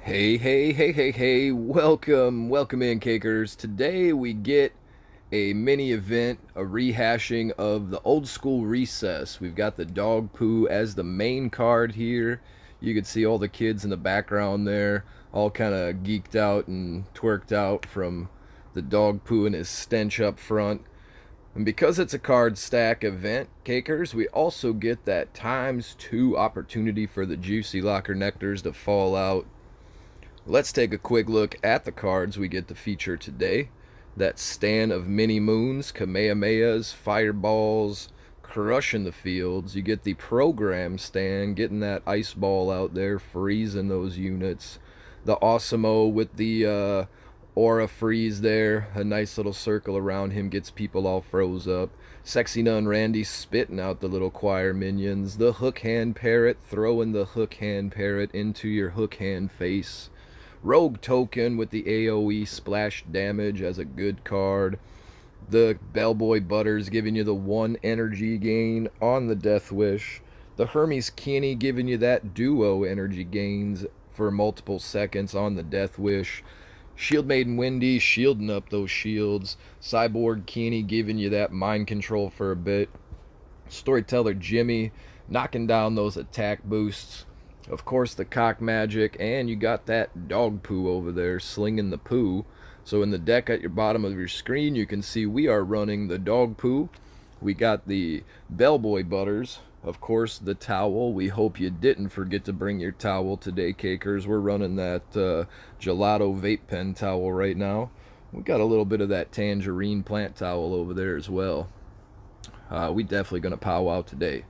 Hey, welcome in, cakers. Today we get a mini event, a rehashing of the old school recess. We've got the Dog Poo as the main card here. You can see all the kids in the background there, all kind of geeked out and twerked out from the Dog Poo and his stench up front. And because it's a card stack event, cakers, we also get that ×2 opportunity for the Juicy Locker Nectars to fall out. Let's take a quick look at the cards we get to feature today. That stand of mini moons, Kamehamehas, fireballs, crushing the fields. You get the program stand, getting that ice ball out there, freezing those units. The Awesemo with the aura freeze there, a nice little circle around him, gets people all froze up. Sexy Nun Randy spitting out the little choir minions. The hook hand parrot, throwing the hook hand parrot into your hook hand face. Rogue Token with the AoE splash damage as a good card. The Bellboy Butters giving you the 1 energy gain on the Death Wish. The Hermes Kenny giving you that duo energy gains for multiple seconds on the Death Wish. Shield Maiden Wendy shielding up those shields. Cyborg Kenny giving you that mind control for a bit. Storyteller Jimmy knocking down those attack boosts. Of course, the cock magic, and you got that Dog Poo over there slinging the poo. So in the deck at your bottom of your screen, you can see we are running the Dog Poo. We got the Bellboy Butters, of course, the towel. We hope you didn't forget to bring your towel today, cakers. We're running that gelato vape pen towel right now. We got a little bit of that tangerine plant towel over there as well. We definitely gonna powwow today.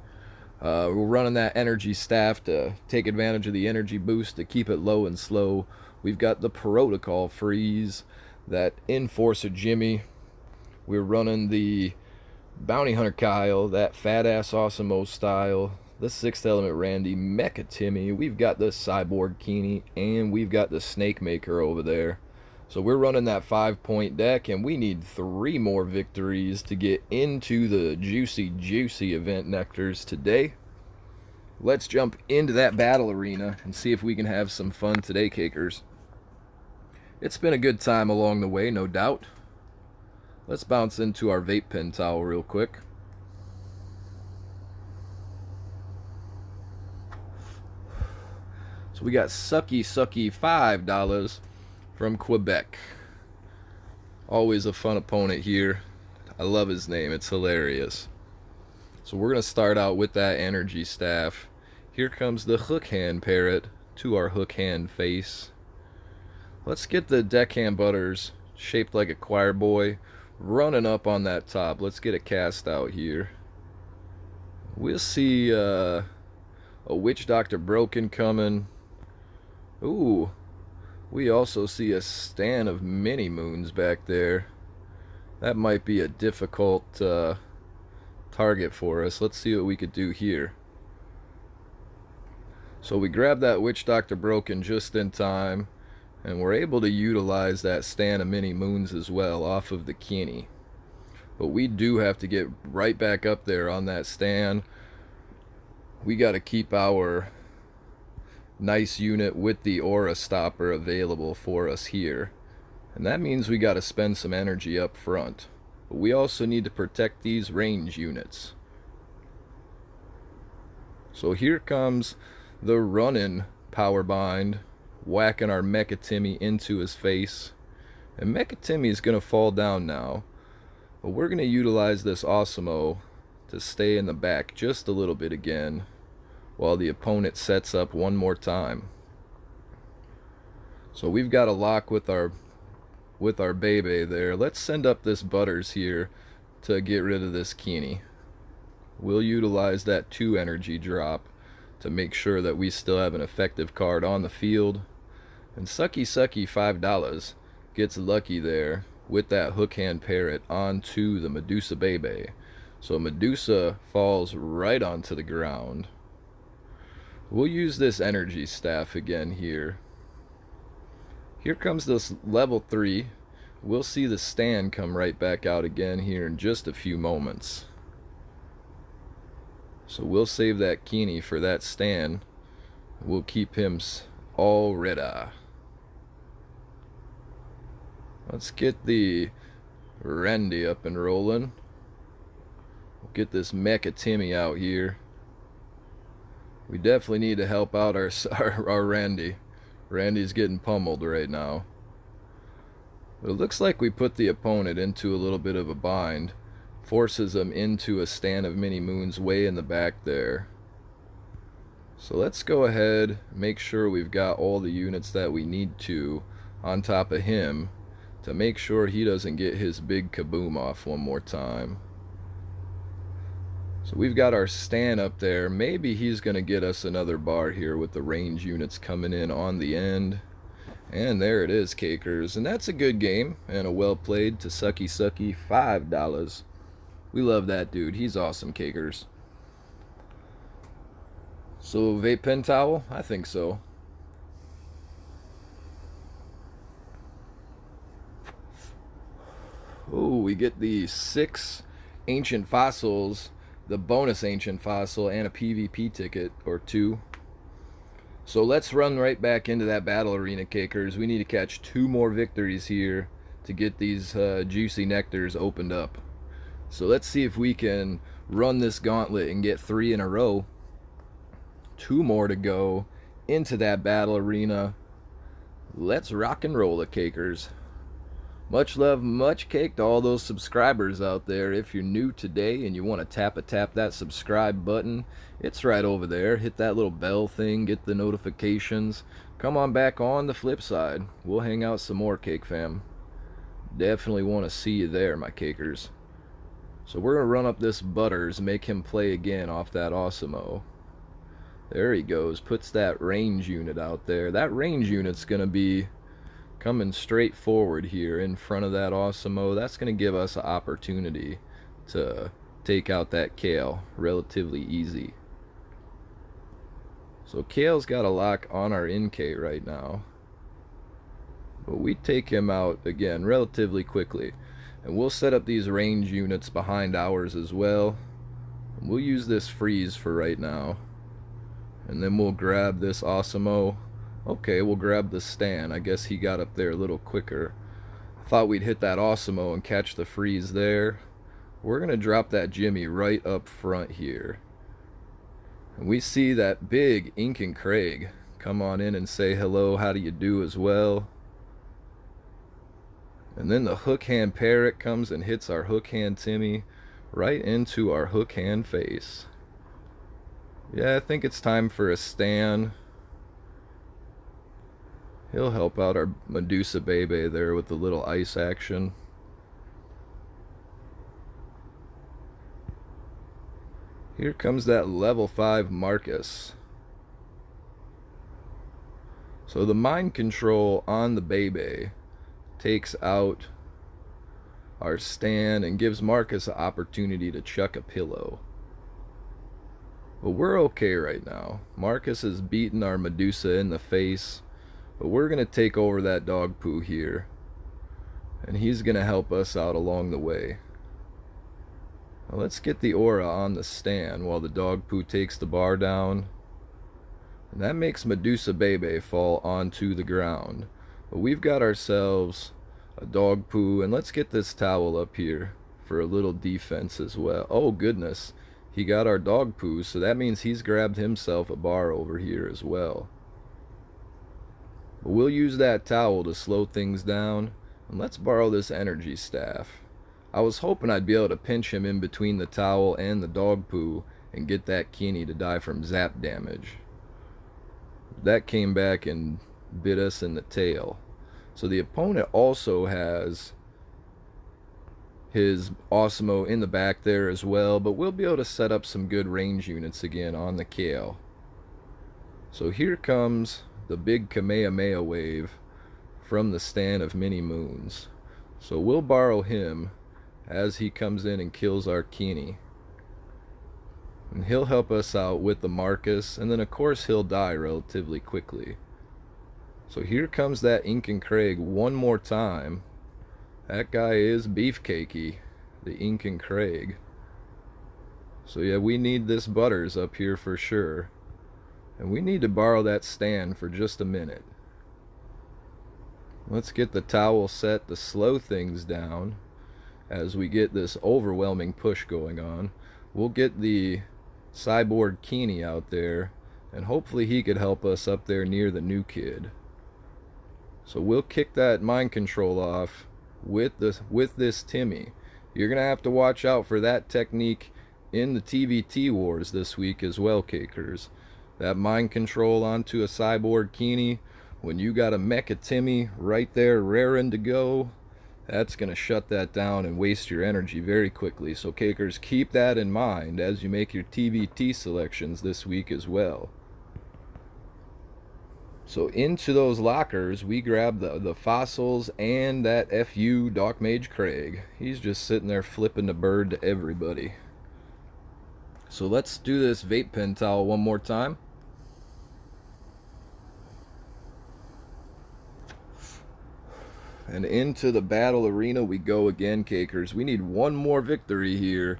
We're running that energy staff to take advantage of the energy boost to keep it low and slow. We've got the protocol freeze, that enforcer Jimmy. We're running the bounty hunter Kyle, that fat ass Awesemo style, the 6th element Randy, Mecha Timmy. We've got the cyborg Kenny, and we've got the snake maker over there. So we're running that 5-point deck, and we need 3 more victories to get into the juicy event nectars today. Let's jump into that battle arena and see if we can have some fun today, cakers. It's been a good time along the way, no doubt. Let's bounce into our vape pen towel real quick. So we got Sucky $5 from Quebec. Always a fun opponent here. I love his name, it's hilarious. So we're going to start out with that energy staff. Here comes the hook hand parrot to our hook hand face. Let's get the deckhand butters shaped like a choir boy running up on that top. Let's get a cast out here. We'll see a Witch Doctor Broken coming. Ooh. We also see a stand of mini moons back there. That might be a difficult target for us. Let's see what we could do here. So we grab that Witch Doctor Broken just in time, and we're able to utilize that stand of mini moons as well off of the Kenny. But we do have to get right back up there on that stand. We got to keep our nice unit with the aura stopper available for us here, and that means we got to spend some energy up front, but we also need to protect these range units. So here comes the running power bind, whacking our Mecha Timmy into his face, and Mecha Timmy is going to fall down now, but we're going to utilize this Awesemo to stay in the back just a little bit again while the opponent sets up one more time. So we've got a lock with our Bebe there. Let's send up this Butters here to get rid of this Kenny. We'll utilize that 2 energy drop to make sure that we still have an effective card on the field. And Sucky $5 gets lucky there with that hook hand parrot onto the Medusa Bebe. So Medusa falls right onto the ground. We'll use this energy staff again here. Here comes this level 3. We'll see the stand come right back out again here in just a few moments. So we'll save that Kenny for that stand. We'll keep him all ready. Let's get the Randy up and rolling. We'll get this Mecha Timmy out here. We definitely need to help out our Randy. Randy's getting pummeled right now. But it looks like we put the opponent into a little bit of a bind. Forces him into a stand of mini moons way in the back there. So let's go ahead, make sure we've got all the units that we need to on top of him to make sure he doesn't get his big kaboom off one more time. So we've got our stand up there. Maybe he's going to get us another bar here with the range units coming in on the end. And there it is, Cakers. And that's a good game and a well played to Sucky Sucky $5. We love that dude. He's awesome, Cakers. So, vape pen towel? I think so. Oh, we get the 6 ancient fossils, the bonus ancient fossil, and a PvP ticket or 2. So let's run right back into that battle arena, Cakers. We need to catch 2 more victories here to get these juicy nectars opened up. So let's see if we can run this gauntlet and get 3 in a row. 2 more to go into that battle arena. Let's rock and roll it, Cakers. Much love, much cake to all those subscribers out there. If you're new today and you want to tap that subscribe button, it's right over there. Hit that little bell thing, get the notifications. Come on back on the flip side. We'll hang out some more, Cake Fam. Definitely want to see you there, my Cakers. So we're going to run up this Butters, make him play again off that Awesemo. There he goes, puts that range unit out there. That range unit's going to be coming straight forward here in front of that Awesemo. That's going to give us an opportunity to take out that Kale relatively easy. So Kale's got a lock on our NK right now. But we take him out again relatively quickly. And we'll set up these range units behind ours as well. And we'll use this freeze for right now. And then we'll grab this Awesemo. Okay, we'll grab the stand. I guess he got up there a little quicker. I thought we'd hit that Awesemo and catch the freeze there. We're going to drop that Jimmy right up front here. And we see that big Ink and Craig come on in and say hello, how do you do as well. And then the hook hand Parrot comes and hits our hook hand Timmy right into our hook hand face. Yeah, I think it's time for a stand. He'll help out our Medusa Bebe there with the little ice action. Here comes that level 5 Marcus. So the mind control on the Bebe takes out our stand and gives Marcus an opportunity to chuck a pillow. But we're okay right now. Marcus has beaten our Medusa in the face. But we're going to take over that Dog Poo here. And he's going to help us out along the way. Now let's get the aura on the stand while the Dog Poo takes the bar down. And that makes Medusa Bebe fall onto the ground. But we've got ourselves a Dog Poo. And let's get this towel up here for a little defense as well. Oh goodness. He got our Dog Poo, so that means he's grabbed himself a bar over here as well. But we'll use that towel to slow things down. And let's borrow this energy staff. I was hoping I'd be able to pinch him in between the towel and the Dog Poo and get that Kenny to die from zap damage. That came back and bit us in the tail. So the opponent also has his Awesemo in the back there as well, but we'll be able to set up some good range units again on the Kale. So here comes the big Kamehameha wave from the stand of mini moons. So we'll borrow him as he comes in and kills our Kenny. And he'll help us out with the Marcus, and then of course he'll die relatively quickly. So here comes that Ink and Craig one more time. That guy is beefcakey, the Ink and Craig. So yeah, we need this Butters up here for sure. And we need to borrow that stand for just a minute. Let's get the towel set to slow things down as we get this overwhelming push going on. We'll get the cyborg Keeney out there, and hopefully he could help us up there near the new kid. So we'll kick that mind control off with this Timmy. You're gonna have to watch out for that technique in the TVT wars this week as well, Cakers. That mind control onto a cyborg Keeney when you got a Mecha Timmy right there raring to go, that's gonna shut that down and waste your energy very quickly. So Cakers, keep that in mind as you make your TVT selections this week as well. So into those lockers, we grab the fossils and that FU Doc Mage Craig. He's just sitting there flipping the bird to everybody. So let's do this vape pen towel one more time. And into the battle arena we go again, Cakers. We need one more victory here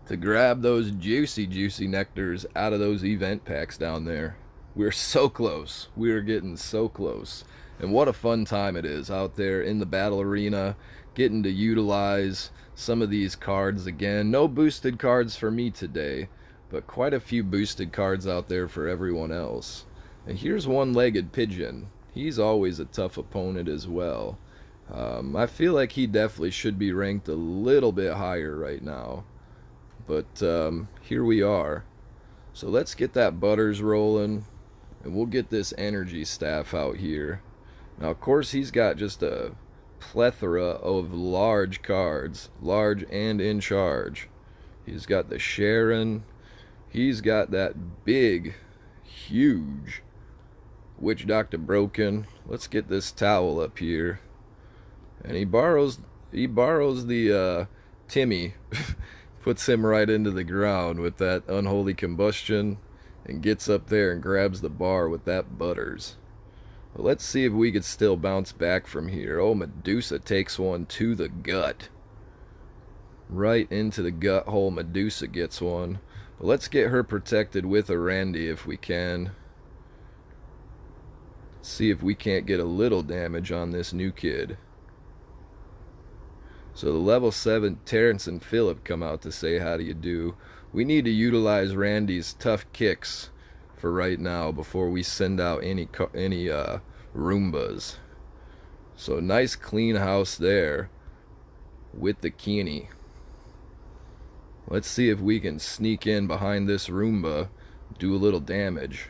to grab those juicy nectars out of those event packs down there. We're so close. We're getting so close. And what a fun time it is out there in the battle arena, getting to utilize some of these cards again. No boosted cards for me today, but quite a few boosted cards out there for everyone else. And here's one-legged pigeon. He's always a tough opponent as well. I feel like he definitely should be ranked a little bit higher right now. But here we are. So let's get that butters rolling, and we'll get this energy staff out here. Now, of course, he's got just a plethora of large cards, large and in charge. He's got the Sharon. He's got that big, huge Witch Doctor Broken. Let's get this towel up here. And he borrows the Timmy, puts him right into the ground with that unholy combustion, and gets up there and grabs the bar with that butters. But let's see if we could still bounce back from here. Oh, Medusa takes one to the gut. Right into the gut hole, Medusa gets one. But let's get her protected with a Randy if we can. See if we can't get a little damage on this new kid. So the level 7 Terrence and Phillip come out to say how do you do. We need to utilize Randy's tough kicks for right now before we send out any Roombas. So nice clean house there with the Keeney. Let's see if we can sneak in behind this Roomba, do a little damage.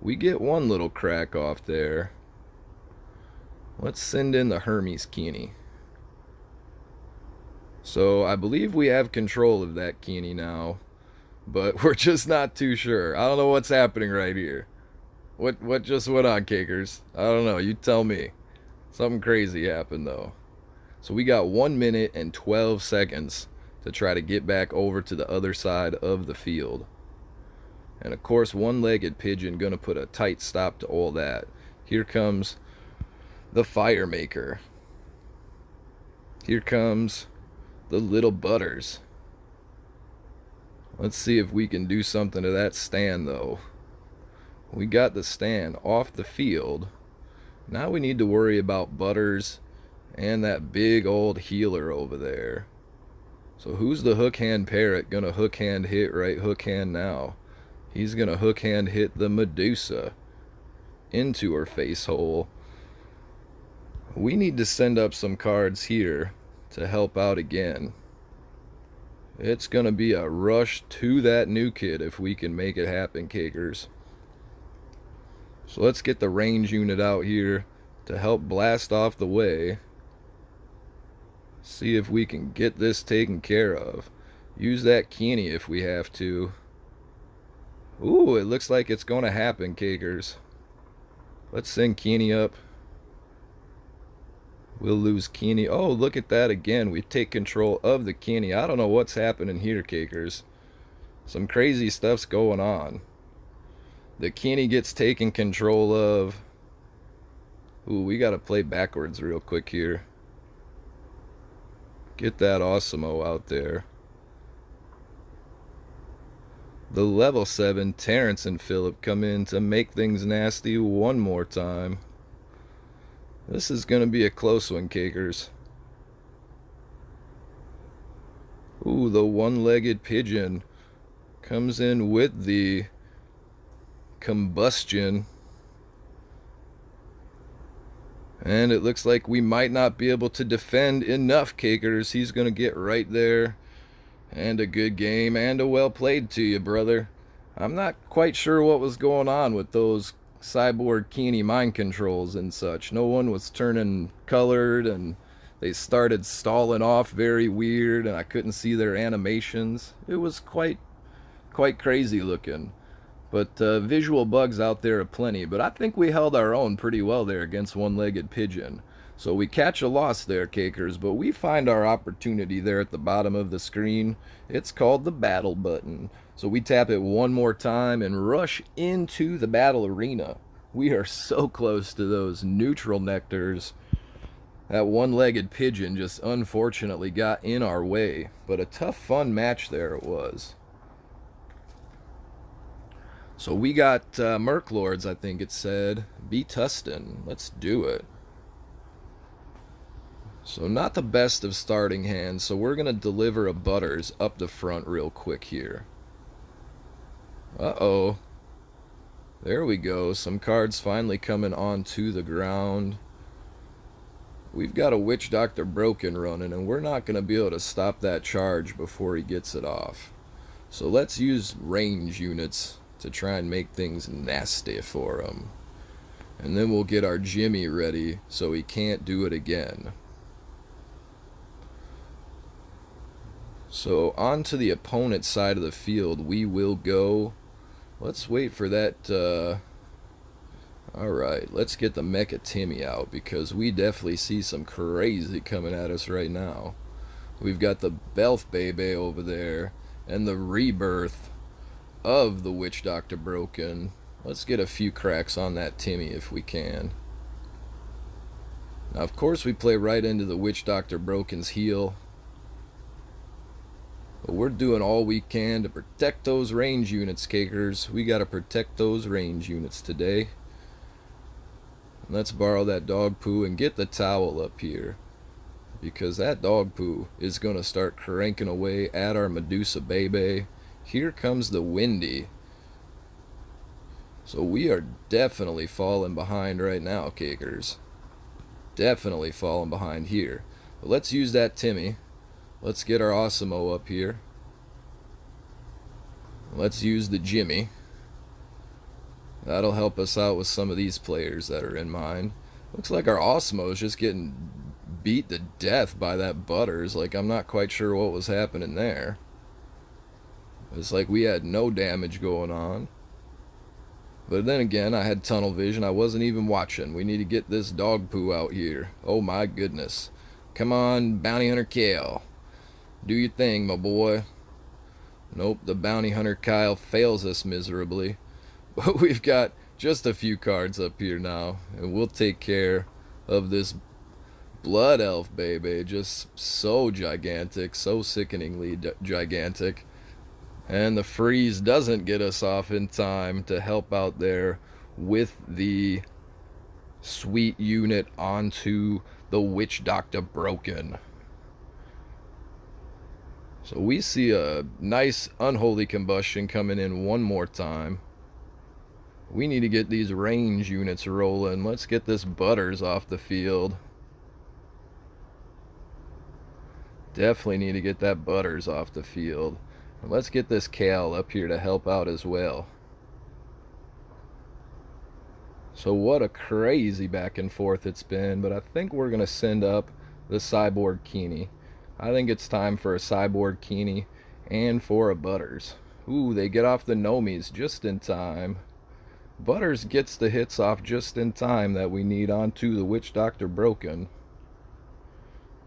We get one little crack off there. Let's send in the Hermes Keeney. So I believe we have control of that Keeney now, but we're just not too sure. I don't know what's happening right here. What just went on, Cakers? I don't know. You tell me. Something crazy happened though. So we got 1 minute and 12 seconds to try to get back over to the other side of the field. And of course, one-legged pigeon gonna put a tight stop to all that. Here comes the Fire Maker. Here comes the little butters. Let's see if we can do something to that stand though. We got the stand off the field. Now we need to worry about butters and that big old healer over there. So who's the hook hand parrot gonna hook hand hit right hook hand now? He's gonna hook hand hit the Medusa into her face hole. We need to send up some cards here to help out again. It's gonna be a rush to that new kid if we can make it happen, Cakers. So let's get the range unit out here to help blast off the way. See if we can get this taken care of. Use that Keeney if we have to. Ooh, it looks like it's gonna happen, Cakers. Let's send Keeney up. We'll lose Keeney. Oh, look at that again. We take control of the Keeney. I don't know what's happening here, Cakers. Some crazy stuff's going on. The Keeney gets taken control of. Ooh, we gotta play backwards real quick here. Get that Awesemo out there. The level 7 Terrence and Phillip come in to make things nasty one more time. This is going to be a close one, Cakers. Ooh, the one-legged pigeon comes in with the combustion. And it looks like we might not be able to defend enough, Cakers. He's going to get right there. And a good game and a well played to you, brother. I'm not quite sure what was going on with those cyborg Keeney mind controls and such. No one was turning colored, and they started stalling off very weird, and I couldn't see their animations. It was quite crazy looking. But visual bugs out there are plenty. But I think we held our own pretty well there against one-legged pigeon. So we catch a loss there, Cakers, but we find our opportunity there at the bottom of the screen. It's called the battle button. So we tap it one more time and rush into the battle arena. We are so close to those neutral nectars. That one-legged pigeon just unfortunately got in our way. But a tough, fun match there it was. So we got Merklords, I think it said. Be Tustin. Let's do it. So not the best of starting hands, so we're going to deliver a Butters up the front real quick here. Uh-oh. There we go. Some cards finally coming onto the ground. We've got a Witch Doctor Broken running, and we're not going to be able to stop that charge before he gets it off. So let's use range units to try and make things nasty for him. And then we'll get our Jimmy ready so he can't do it again. So onto the opponent's side of the field we will go. Let's wait for that. Alright, let's get the Mecha Timmy out, because we definitely see some crazy coming at us right now. We've got the Belf Bebe over there, and the rebirth of the Witch Doctor Broken. Let's get a few cracks on that Timmy if we can. Now, of course, we play right into the Witch Doctor Broken's heal. But we're doing all we can to protect those range units, Cakers. We got to protect those range units today. Let's borrow that Dog Poo and get the towel up here, because that Dog Poo is going to start cranking away at our Medusa Bebe. Here comes the Windy. So we are definitely falling behind right now, Cakers. Definitely falling behind here. But let's use that Timmy. Let's get our Osimo up here. Let's use the Jimmy. That'll help us out with some of these players that are in mine. Looks like our Osmo is just getting beat to death by that Butters. Like, I'm not quite sure what was happening there. It's like we had no damage going on. But then again, I had tunnel vision. I wasn't even watching. We need to get this Dog Poo out here. Oh my goodness. Come on, Bounty Hunter Kale. Do your thing, my boy. Nope, the Bounty Hunter Kyle fails us miserably. But we've got just a few cards up here now, and we'll take care of this Blood Elf Bebe. Just so gigantic, so sickeningly gigantic. And the freeze doesn't get us off in time to help out there with the sweet unit onto the Witch Doctor Broken. So we see a nice Unholy Combustion coming in one more time. We need to get these range units rolling. Let's get this Butters off the field. Definitely need to get that Butters off the field. And let's get this Cal up here to help out as well. So what a crazy back and forth it's been. But I think we're going to send up the Cyborg Keeney. I think it's time for a Cyborg Keeney and for a Butters. Ooh, they get off the Nomies just in time. Butters gets the hits off just in time that we need onto the Witch Doctor Broken.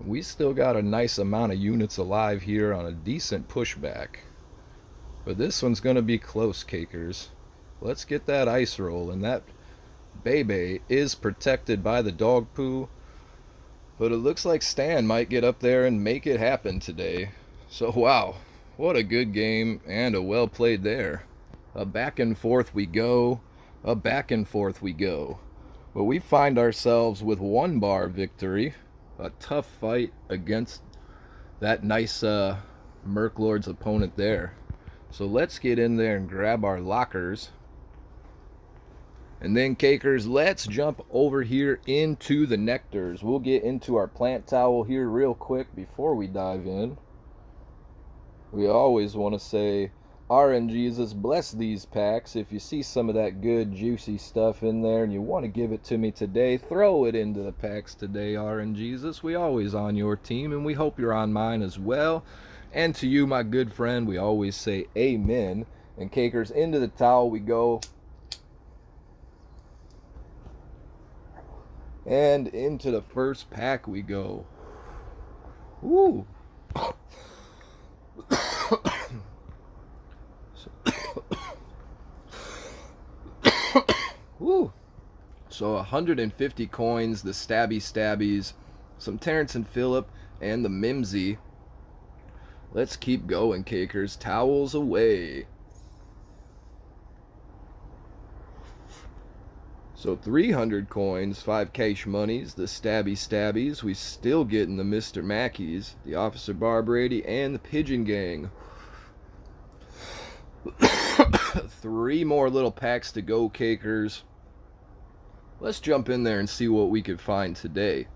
We still got a nice amount of units alive here on a decent pushback. But this one's going to be close, Cakers. Let's get that ice roll. And that Bebe is protected by the Dog Poo. But it looks like Stan might get up there and make it happen today. So wow, what a good game and a well played there. A back and forth we go. A back and forth we go. But we find ourselves with 1 bar victory. A tough fight against that nice Merc Lord's opponent there. So let's get in there and grab our lockers. And then, cakers, let's jump over here into the nectars. We'll get into our plant towel here real quick before we dive in. We always want to say, RNGesus, bless these packs. If you see some of that good juicy stuff in there and you want to give it to me today, throw it into the packs today, RNGesus. We always on your team, and we hope you're on mine as well. And to you, my good friend, we always say amen. And cakers, into the towel we go. And into the first pack we go. Woo! Woo! So 150 coins, the Stabbies, some Terrence and Phillip, and the Mimsy. Let's keep going, cakers. Towels away. So 300 coins, 5 cash monies, the Stabbies. We still getting the Mr. Mackeys, the Officer Barbrady, and the Pigeon Gang. 3 more little packs to go, cakers. Let's jump in there and see what we could find today.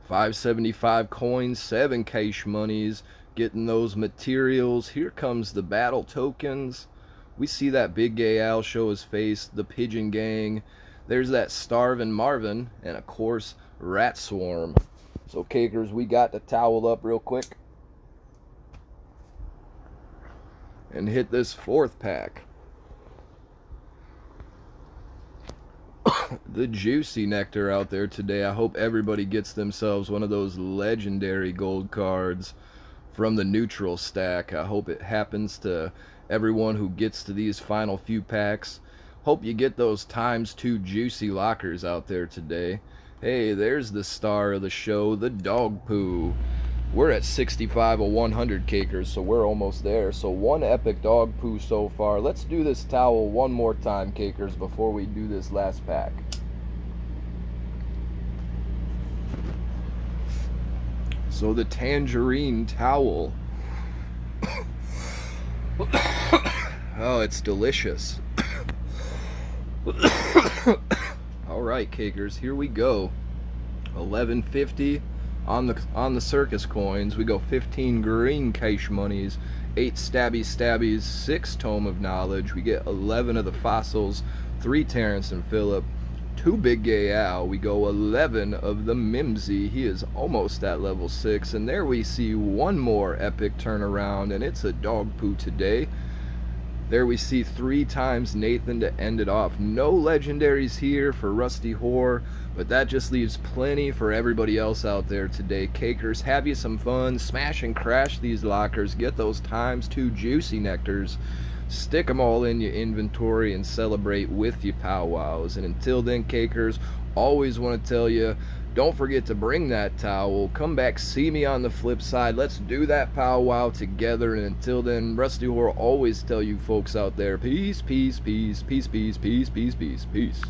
575 coins, 7 cash monies, getting those materials. Here comes the battle tokens. We see that Big Gay Al show his face, the Pigeon Gang. There's that Starvin' Marvin, and of course, Rat Swarm. So, cakers, we got the towel up real quick. And hit this 4th pack. The juicy nectar out there today. I hope everybody gets themselves one of those legendary gold cards from the neutral stack. I hope it happens to everyone who gets to these final few packs. Hope you get those ×2 juicy lockers out there today. Hey, there's the star of the show, the Dog Poo. We're at 65 of 100, cakers, so we're almost there. So 1 epic Dog Poo so far. Let's do this towel one more time, cakers, before we do this last pack. So the Tangerine Towel. Oh, it's delicious. Alright, cakers, here we go. 1150 on the circus coins. We go 15 green cash monies, 8 Stabbies, 6 Tome of Knowledge. We get 11 of the fossils, 3 Terrence and Phillip, 2 Big Gay Al. We go 11 of the Mimsy. He is almost at level 6. And there we see 1 more epic turnaround, and it's a Dog Poo today. There we see 3 times Nathan to end it off. No legendaries here for Rusty Whore, but that just leaves plenty for everybody else out there today. Cakers, have you some fun. Smash and crash these lockers. Get those ×2 juicy nectars. Stick them all in your inventory and celebrate with your powwows. And until then, cakers, always want to tell you, don't forget to bring that towel. Come back, see me on the flip side. Let's do that powwow together. And until then, Rusty Whore always tell you folks out there, peace, peace, peace, peace, peace, peace, peace, peace, peace.